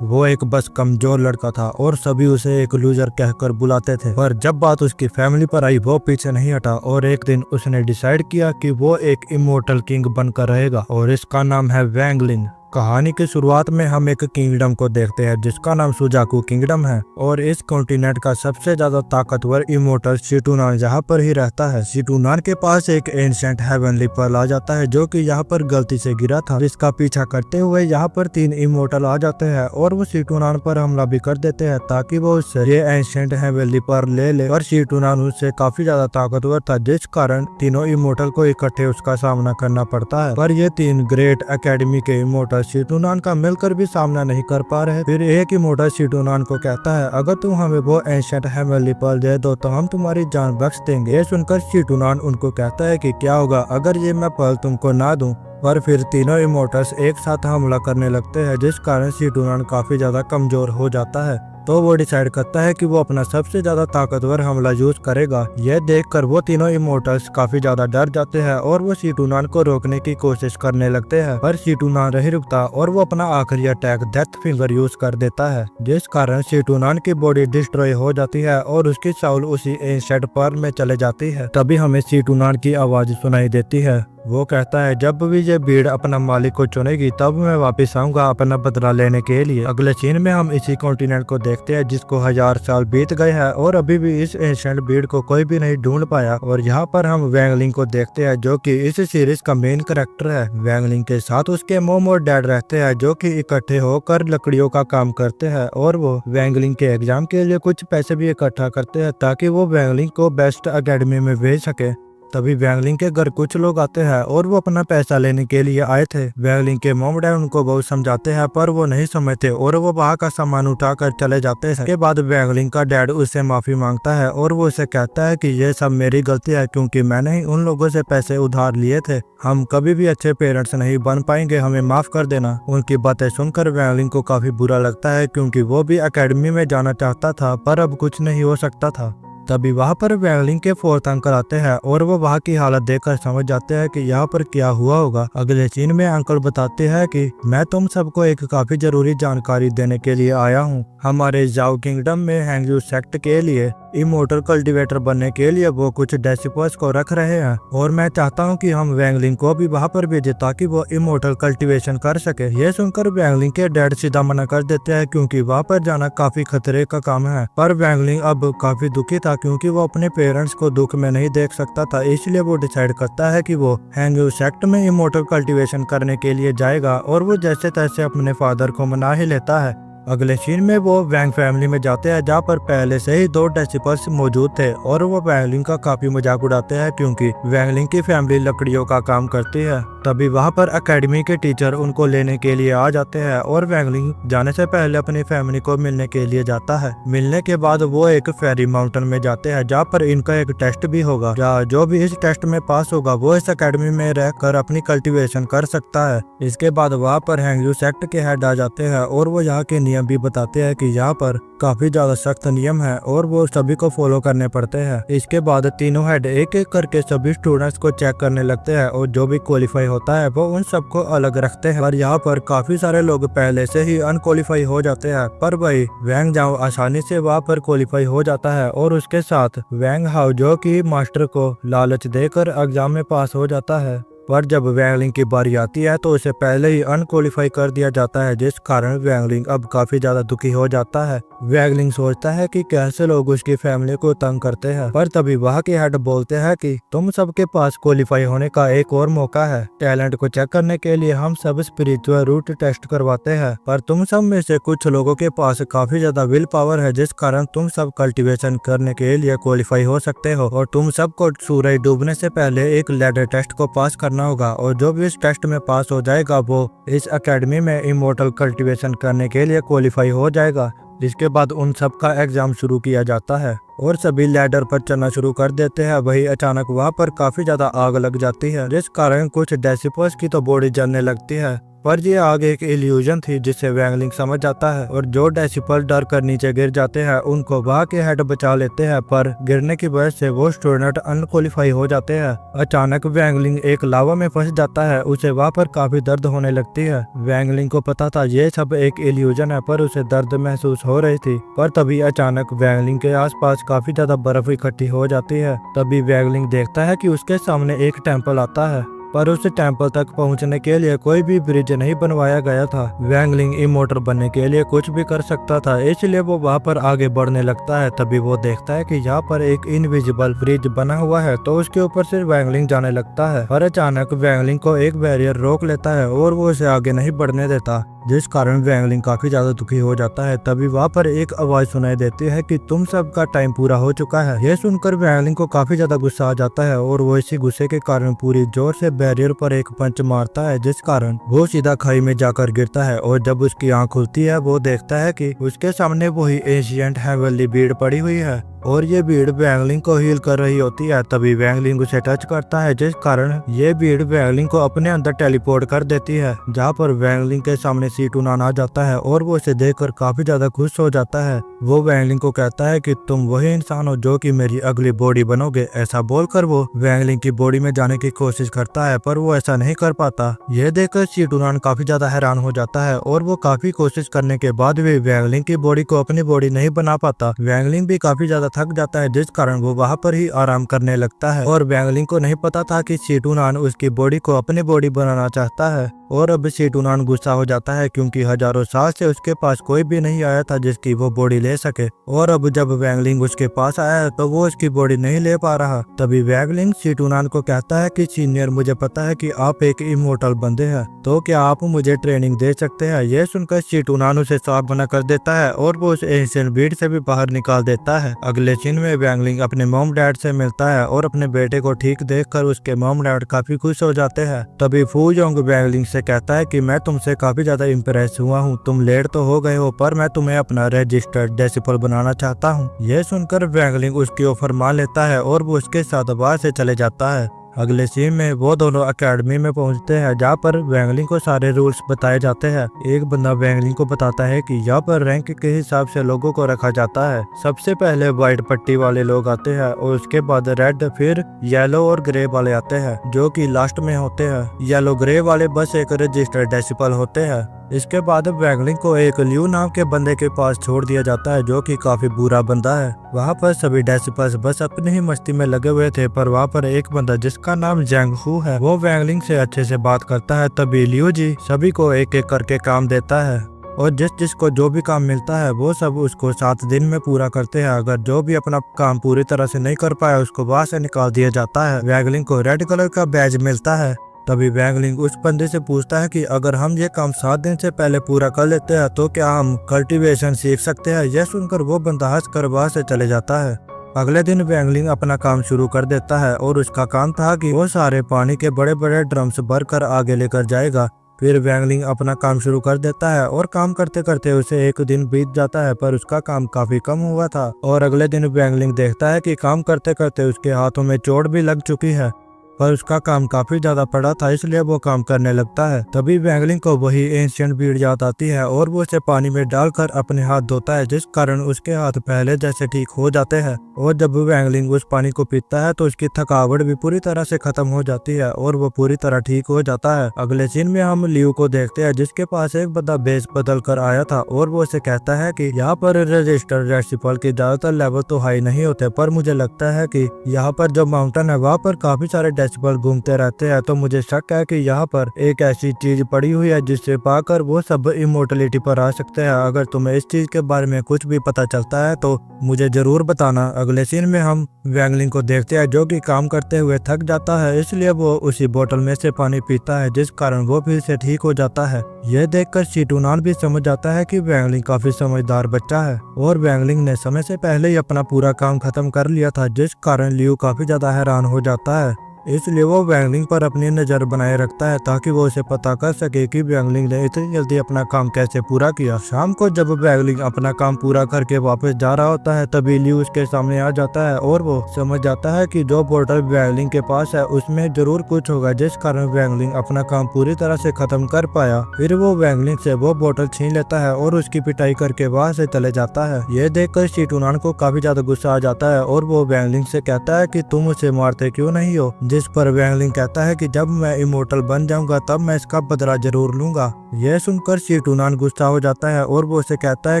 वो एक बस कमजोर लड़का था और सभी उसे एक लूजर कहकर बुलाते थे। पर जब बात उसकी फैमिली पर आई वो पीछे नहीं हटा और एक दिन उसने डिसाइड किया कि वो एक इमोर्टल किंग बनकर रहेगा और इसका नाम है वैंगलिंग। कहानी की शुरुआत में हम एक किंगडम को देखते हैं जिसका नाम सुजाकू किंगडम है और इस कॉन्टिनेंट का सबसे ज्यादा ताकतवर इमोर्टल शिटूनान यहाँ पर ही रहता है। शिटूनान के पास एक एंशिएंट हेवनली पर्ल आ जाता है जो कि यहाँ पर गलती से गिरा था, जिसका पीछा करते हुए यहाँ पर 3 इमोर्टल आ जाते हैं और वो शिटूनान पर हमला भी कर देते हैं ताकि वो उससे ये एंशिएंट हेवनली पर्ल ले ले। और शिटूनान उससे काफी ज्यादा ताकतवर था जिस कारण तीनों इमोर्टल को इकट्ठे उसका सामना करना पड़ता है। पर ये 3 ग्रेट एकेडमी के इमोर्टल शिटूनान का मिलकर भी सामना नहीं कर पा रहे। फिर एक इमोर्टल शिटूनान को कहता है अगर तुम हमें वो एंशिएंट हेवनली पर्ल दे दो तो हम तुम्हारी जान बख्श देंगे। ये सुनकर शिटूनान उनको कहता है कि क्या होगा अगर ये मैं पर्ल तुमको ना दूं। पर फिर तीनों इमोर्टल्स एक साथ हमला करने लगते हैं जिस कारण शिटूनान काफी ज्यादा कमजोर हो जाता है। तो वो डिसाइड करता है कि वो अपना सबसे ज्यादा ताकतवर हमला यूज करेगा। यह देखकर वो तीनों इमोर्टल्स काफी ज्यादा डर जाते हैं और वो शिटूनान को रोकने की कोशिश करने लगते हैं। पर शिटूनान नहीं रुकता और वो अपना आखिरी अटैक डेथ फिंगर यूज कर देता है जिस कारण शिटूनान की बॉडी डिस्ट्रॉय हो जाती है और उसकी साउल उसी एंशिएंट पर्ल में चले जाती है। तभी हमें शिटूनान की आवाज सुनाई देती है। वो कहता है जब भी ये भीड़ अपना मालिक को चुनेगी तब मैं वापस आऊंगा अपना बदला लेने के लिए। अगले सीन में हम इसी कॉन्टिनेंट को देखते हैं जिसको 1000 साल बीत गए हैं और अभी भी इस एंशिएंट भीड़ को कोई भी नहीं ढूंढ पाया। और यहाँ पर हम वैंगलिंग को देखते हैं जो कि इस सीरीज का मेन कैरेक्टर है। वैंगलिंग के साथ उसके मॉम और डैड रहते हैं जो कि इकट्ठे होकर लकड़ियों का काम करते हैं और वो वैंगलिंग के एग्जाम के लिए कुछ पैसे भी इकट्ठा करते हैं ताकि वो वैंगलिंग को बेस्ट अकेडमी में भेज सके। तभी वैंगलिंग के घर कुछ लोग आते हैं और वो अपना पैसा लेने के लिए आए थे। वैंगलिंग के मॉम डैड उनको बहुत समझाते हैं पर वो नहीं समझते और वो वहाँ का सामान उठाकर चले जाते हैं। के बाद वैंगलिंग का डैड उससे माफी मांगता है और वो उसे कहता है कि ये सब मेरी गलती है क्योंकि मैंने ही उन लोगों से पैसे उधार लिए थे। हम कभी भी अच्छे पेरेंट्स नहीं बन पाएंगे, हमें माफ कर देना। उनकी बातें सुनकर वैंगलिंग को काफी बुरा लगता है क्योंकि वो भी अकेडमी में जाना चाहता था पर अब कुछ नहीं हो सकता था। तभी वहाँ पर वैंगलिंग के 4th अंकल आते हैं और वो वहाँ की हालत देखकर समझ जाते हैं कि यहाँ पर क्या हुआ होगा। अगले सीन में अंकल बताते हैं कि मैं तुम सबको एक काफी जरूरी जानकारी देने के लिए आया हूँ। हमारे जाओ किंगडम में हैंगयू सेक्ट के लिए इमोर्टल कल्टीवेटर बनने के लिए वो कुछ डेसिपर्स को रख रहे हैं और मैं चाहता हूँ कि हम वैंगलिंग को भी वहाँ पर भेजे ताकि वो इमोर्टल कल्टीवेशन कर सके। ये सुनकर वैंगलिंग के डैड सीधा मना कर देते हैं क्योंकि वहाँ पर जाना काफी खतरे का काम है। पर वैंगलिंग अब काफी दुखी था क्योंकि वो अपने पेरेंट्स को दुख में नहीं देख सकता था, इसलिए वो डिसाइड करता है कि वो हैंगयू सेक्ट में इमोर्टल कल्टीवेशन करने के लिए जाएगा और वो जैसे तैसे अपने फादर को मना ही लेता है। अगले सीन में वो वैंग फैमिली में जाते हैं जहाँ पर पहले से ही 2 डेसिपर्स मौजूद थे और वो वैंगलिंग का काफी मजाक उड़ाते हैं क्योंकि वैंगलिंग की फैमिली लकड़ियों का काम करती है। तभी वहाँ पर एकेडमी के टीचर उनको लेने के लिए आ जाते हैं और वैंगलिंग जाने से पहले अपनी फैमिली को मिलने के लिए जाता है। मिलने के बाद वो एक फेरी माउंटेन में जाते हैं जहाँ पर इनका एक टेस्ट भी होगा। जो भी इस टेस्ट में पास होगा वो इस एकेडमी में रहकर अपनी कल्टीवेशन कर सकता है। इसके बाद वहाँ पर हैंगयू सेक्ट के हेड आ जाते हैं और वो यहाँ के नियम भी बताते हैं कि यहाँ पर काफी ज्यादा सख्त नियम है और वो सभी को फॉलो करने पड़ते हैं। इसके बाद तीनों हेड एक एक करके सभी स्टूडेंट्स को चेक करने लगते हैं और जो भी क्वालिफाई होता है वो उन सबको अलग रखते हैं। पर यहाँ पर काफी सारे लोग पहले से ही अनक्वालिफाई हो जाते हैं पर भाई वैंग जाओ आसानी से वहाँ पर क्वालिफाई हो जाता है और उसके साथ वैंग हाउ जो कि मास्टर को लालच देकर एग्जाम में पास हो जाता है। पर जब वैंगलिंग की बारी आती है तो उसे पहले ही अनक्वालिफाई कर दिया जाता है जिस कारण वैंगलिंग अब काफी ज्यादा दुखी हो जाता है। वैंगलिंग सोचता है कि कैसे लोग उसकी फैमिली को तंग करते हैं पर तभी वहाँ के हेड बोलते हैं कि तुम सबके पास क्वालिफाई होने का एक और मौका है। टैलेंट को चेक करने के लिए हम सब स्पिरिचुअल रूट टेस्ट करवाते हैं पर तुम सब में से कुछ लोगों के पास काफी ज्यादा विल पावर है जिस कारण तुम सब कल्टीवेशन करने के लिए क्वालिफाई हो सकते हो और तुम सबको सूरज डूबने से पहले एक लैडर टेस्ट को पास करना होगा और जो भी इस टेस्ट में पास हो जाएगा वो इस एकेडमी में इमोर्टल कल्टीवेशन करने के लिए क्वालिफाई हो जाएगा। जिसके बाद उन सब का एग्जाम शुरू किया जाता है और सभी लैडर पर चलना शुरू कर देते हैं। वही अचानक वहाँ पर काफी ज्यादा आग लग जाती है जिस कारण कुछ डेसिपर्स की तो बॉडी जलने लगती है पर ये आग एक इल्यूजन थी जिससे वैंगलिंग समझ जाता है और जो डेसिपल डर कर नीचे गिर जाते हैं उनको वहाँ के हेड बचा लेते हैं, पर गिरने की वजह से वो स्टूडेंट अनक्वालिफाई हो जाते हैं। अचानक वैंगलिंग एक लावा में फंस जाता है, उसे वहाँ पर काफी दर्द होने लगती है। वैंगलिंग को पता था ये सब एक इल्यूजन है, पर उसे दर्द महसूस हो रही थी। पर तभी अचानक वैंगलिंग के आसपास काफी ज्यादा बर्फ इकट्ठी हो जाती है। तभी वैंगलिंग देखता है कि उसके सामने एक टेम्पल आता है, पर उस टेम्पल तक पहुंचने के लिए कोई भी ब्रिज नहीं बनवाया गया था। वैंगलिंग इमोर्टल बनने के लिए कुछ भी कर सकता था, इसलिए वो वहाँ पर आगे बढ़ने लगता है। तभी वो देखता है कि यहाँ पर एक इनविजिबल ब्रिज बना हुआ है, तो उसके ऊपर से वैंगलिंग जाने लगता है। पर अचानक वैंगलिंग को एक बैरियर रोक लेता है और वो उसे आगे नहीं बढ़ने देता, जिस कारण वैंगलिंग काफी ज्यादा दुखी हो जाता है। तभी वहाँ पर एक आवाज सुनाई देती है कि तुम सबका टाइम पूरा हो चुका है। यह सुनकर वैंगलिंग को काफी ज्यादा गुस्सा आ जाता है और वो इसी गुस्से के कारण पूरी जोर से बैरियर पर एक पंच मारता है, जिस कारण वो सीधा खाई में जाकर गिरता है। और जब उसकी आंख खुलती है वो देखता है कि उसके सामने वही एशियंट हेवनली बीड पड़ी हुई है और ये भीड़ वैंगलिंग को हील कर रही होती है। तभी वैंगलिंग उसे टच करता है, जिस कारण ये भीड़ वैंगलिंग को अपने अंदर टेलीपोर्ट कर देती है, जहाँ पर वैंगलिंग के सामने सीटूनान आ जाता है और वो इसे देखकर काफी ज्यादा खुश हो जाता है। वो वैंगलिंग को कहता है कि तुम वही इंसान हो जो कि मेरी अगली बॉडी बनोगे। ऐसा बोलकर वो वैंगलिंग की बॉडी में जाने की कोशिश करता है, पर वो ऐसा नहीं कर पाता। यह देखकर सीटूनान काफी ज्यादा हैरान हो जाता है और वो काफी कोशिश करने के बाद भी वैंगलिंग की बॉडी को अपनी बॉडी नहीं बना पाता। वैंगलिंग भी काफी ज्यादा थक जाता है, जिस कारण वो वहाँ पर ही आराम करने लगता है। और वैंगलिंग को नहीं पता था कि सीटूनान उसकी बॉडी को अपनी बॉडी बनाना चाहता है। और अब सीटूनान गुस्सा हो जाता है क्योंकि हजारों साल से उसके पास कोई भी नहीं आया था जिसकी वो बॉडी ले सके। और अब जब वैंगलिंग उसके पास आया तो वो उसकी बॉडी नहीं ले पा रहा। तभी वैंगलिंग सीटूनान को कहता है कि सीनियर, मुझे पता है कि आप एक इमोर्टल बंदे हैं, तो क्या आप मुझे ट्रेनिंग दे सकते हैं। यह सुनकर सीटूनान उसे साफ मना कर देता है और वो उस एशियन बीड से भी बाहर निकाल देता है। अगले सीन में वैंगलिंग अपने मॉम डैड से मिलता है और अपने बेटे को ठीक देखकर उसके मॉम डैड काफी खुश हो जाते हैं। तभी फूजोंग वैंगलिंग से कहता है कि मैं तुमसे काफी ज्यादा इम्प्रेस हुआ हूँ, तुम लेट तो हो गए हो पर मैं तुम्हें अपना रजिस्टर्ड डेसिपल बनाना चाहता हूँ। यह सुनकर वैंगलिंग उसकी ऑफर मान लेता है और वो उसके साथ बाहर से चले जाता है। अगले सीन में वो दोनों अकेडमी में पहुंचते हैं, जहाँ पर वैंगलिंग को सारे रूल्स बताए जाते हैं। एक बंदा वैंगलिंग को बताता है कि यहाँ पर रैंक के हिसाब से लोगों को रखा जाता है। सबसे पहले व्हाइट पट्टी वाले लोग आते हैं और उसके बाद रेड, फिर येलो और ग्रे वाले आते हैं जो कि लास्ट में होते हैं। येलो ग्रे वाले बस एक रजिस्टर्ड डेसिपल होते हैं। इसके बाद वैंगलिंग को एक ल्यू नाम के बंदे के पास छोड़ दिया जाता है जो कि काफी बुरा बंदा है। वहाँ पर सभी डेसिपल्स बस अपनी ही मस्ती में लगे हुए थे, पर वहाँ पर एक बंदा जिसका नाम जैंग हू है वो वैंगलिंग से अच्छे से बात करता है। तभी लियो जी सभी को एक एक करके काम देता है और जिसको जो भी काम मिलता है वो सब उसको 7 दिन में पूरा करते हैं। अगर जो भी अपना काम पूरी तरह से नहीं कर पाया उसको वहाँ से निकाल दिया जाता है। वैंगलिंग को रेड कलर का बैज मिलता है। तभी वैंगलिंग उस बंदे से पूछता है कि अगर हम ये काम 7 दिन से पहले पूरा कर लेते हैं तो क्या हम कल्टीवेशन सीख सकते हैं। यह सुनकर वो बंदा हंसकर वहाँ से चले जाता है। अगले दिन वैंगलिंग अपना काम शुरू कर देता है और उसका काम था कि वो सारे पानी के बड़े बड़े ड्रम्स भरकर आगे लेकर जाएगा। फिर वैंगलिंग अपना काम शुरू कर देता है और काम करते करते उसे एक दिन बीत जाता है, पर उसका काम काफी कम हुआ था। और अगले दिन वैंगलिंग देखता है कि काम करते करते उसके हाथों में चोट भी लग चुकी है, पर उसका काम काफी ज्यादा पड़ा था इसलिए वो काम करने लगता है। तभी वैंगलिंग को वही एंशिएंट बीड याद आती है और वो उसे पानी में डालकर अपने हाथ धोता है, जिस कारण उसके हाथ पहले जैसे ठीक हो जाते हैं। और जब वैंगलिंग उस पानी को पीता है तो उसकी थकावट भी पूरी तरह से खत्म हो जाती है और वो पूरी तरह ठीक हो जाता है। अगले सीन में हम लियो को देखते हैं जिसके पास एक बंदा बेस बदल कर आया था और वो उसे कहता है कि यहाँ पर रजिस्टर्ड डेसिपल के ज्यादातर लेवल तो हाई नहीं होते, पर मुझे लगता है कि यहाँ पर जो माउंटेन है वहाँ पर काफी सारे डेसिबल घूमते रहते हैं, तो मुझे शक है कि यहाँ पर एक ऐसी चीज पड़ी हुई है जिससे पाकर वो सब इमोर्टलिटी पर आ सकते हैं। अगर तुम्हें इस चीज के बारे में कुछ भी पता चलता है तो मुझे जरूर बताना। अगले सीन में हम वैंगलिंग को देखते हैं जो कि काम करते हुए थक जाता है, इसलिए वो उसी बोतल में से पानी पीता है जिस कारण वो फिर से ठीक हो जाता है। यह देखकर सीटूनान भी समझ जाता है कि वैंगलिंग काफी समझदार बच्चा है और वैंगलिंग ने समय से पहले ही अपना पूरा काम खत्म कर लिया था, जिस कारण लियो काफी ज्यादा हैरान हो जाता है। इसलिए वो वैंगलिंग पर अपनी नजर बनाए रखता है ताकि वो उसे पता कर सके कि वैंगलिंग ने इतनी जल्दी अपना काम कैसे पूरा किया। शाम को जब वैंगलिंग अपना काम पूरा करके वापस जा रहा होता है तभी ल्यू उसके सामने आ जाता है और वो समझ जाता है कि जो बोतल वैंगलिंग के पास है उसमें जरूर कुछ होगा जिस कारण वैंगलिंग अपना काम पूरी तरह से खत्म कर पाया। फिर वो वैंगलिंग से वो बोतल छीन लेता है और उसकी पिटाई करके वहां से चले जाता है। ये देखकर शीटूनान को काफी ज्यादा गुस्सा आ जाता है और वो वैंगलिंग से कहता है कि तुम उसे मारते क्यों नहीं हो, जिस पर वैंगलिंग कहता है कि जब मैं इमोर्टल बन जाऊंगा तब मैं इसका बदला जरूर लूंगा। यह सुनकर शीटूनान गुस्सा हो जाता है और वो उसे कहता है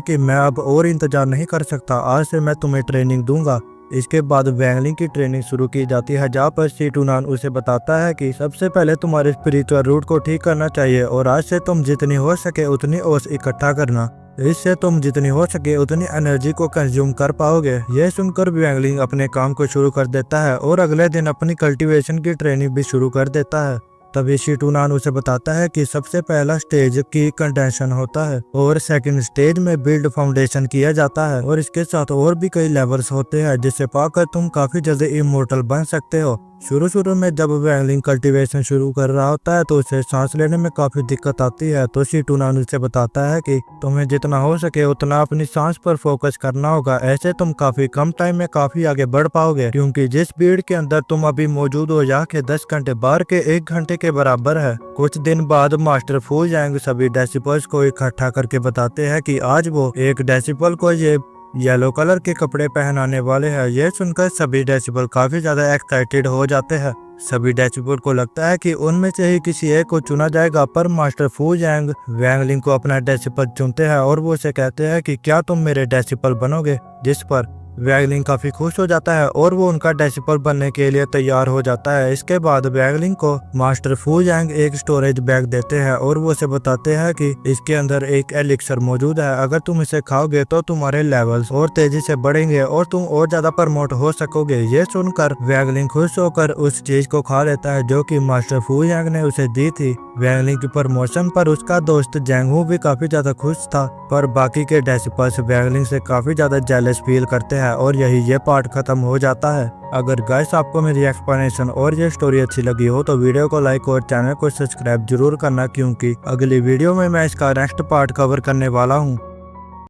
कि मैं अब और इंतजार नहीं कर सकता, आज से मैं तुम्हें ट्रेनिंग दूंगा। इसके बाद वैंगलिंग की ट्रेनिंग शुरू की जाती है जहाँ पर शीटूनान उसे बताता है कि सबसे पहले तुम्हारे स्पिरिचुअल रूट को ठीक करना चाहिए और आज से तुम जितनी हो सके उतनी ओस इकट्ठा करना, इससे तुम जितनी हो सके उतनी एनर्जी को कंज्यूम कर पाओगे। यह सुनकर वैंगलिंग अपने काम को शुरू कर देता है और अगले दिन अपनी कल्टीवेशन की ट्रेनिंग भी शुरू कर देता है। तभी शीटूनान उसे बताता है कि सबसे पहला स्टेज की कंटेंशन होता है और सेकंड स्टेज में बिल्ड फाउंडेशन किया जाता है और इसके साथ और भी कई लेवल्स होते हैं जिसे पाकर तुम काफी जल्दी इमोर्टल बन सकते हो। शुरू में जब वैंगलिंग कल्टीवेशन शुरू कर रहा होता है तो उसे सांस लेने में काफी दिक्कत आती है, तो शीटूनान उसे बताता है कि तुम्हें जितना हो सके उतना अपनी सांस पर फोकस करना होगा, ऐसे तुम काफी कम टाइम में काफी आगे बढ़ पाओगे, क्योंकि जिस भीड़ के अंदर तुम अभी मौजूद हो यहाँ के 10 घंटे बाहर के 1 घंटे के बराबर है। कुछ दिन बाद मास्टर फू जाएंगे सभी डेसिपल्स को इकट्ठा करके बताते हैं कि आज वो एक डेसिपल को ये येलो कलर के कपड़े पहनाने वाले हैं। यह सुनकर सभी डेसिबल काफी ज्यादा एक्साइटेड हो जाते हैं। सभी डेसिबल को लगता है कि उनमें से ही किसी एक को चुना जाएगा, पर मास्टर फू जैंग वैंगलिंग को अपना डेसिबल चुनते हैं और वो उसे कहते हैं कि क्या तुम मेरे डेसिबल बनोगे, जिस पर वैंगलिंग काफी खुश हो जाता है और वो उनका डेसिबल बनने के लिए तैयार हो जाता है। इसके बाद वैंगलिंग को मास्टर फू जैंग एक स्टोरेज बैग देते हैं और वो उसे बताते हैं कि इसके अंदर एक एलिक्सर मौजूद है, अगर तुम इसे खाओगे तो तुम्हारे लेवल्स और तेजी से बढ़ेंगे और तुम और ज्यादा प्रमोट हो सकोगे। ये सुनकर वैंगलिंग खुश होकर उस चीज को खा लेता है जो कि मास्टर फू जैंग ने उसे दी थी। वैंगलिंग की प्रमोशन पर उसका दोस्त जैंगहू भी काफी ज्यादा खुश था, पर बाकी के डेसिपल्स वैंगलिंग से काफी ज्यादा जेलस फील करते हैं और यही ये पार्ट खत्म हो जाता है। अगर गाइस आपको मेरी एक्सप्लेनेशन और ये स्टोरी अच्छी लगी हो तो वीडियो को लाइक और चैनल को सब्सक्राइब जरूर करना, क्योंकि अगली वीडियो में मैं इसका नेक्स्ट पार्ट कवर करने वाला हूँ।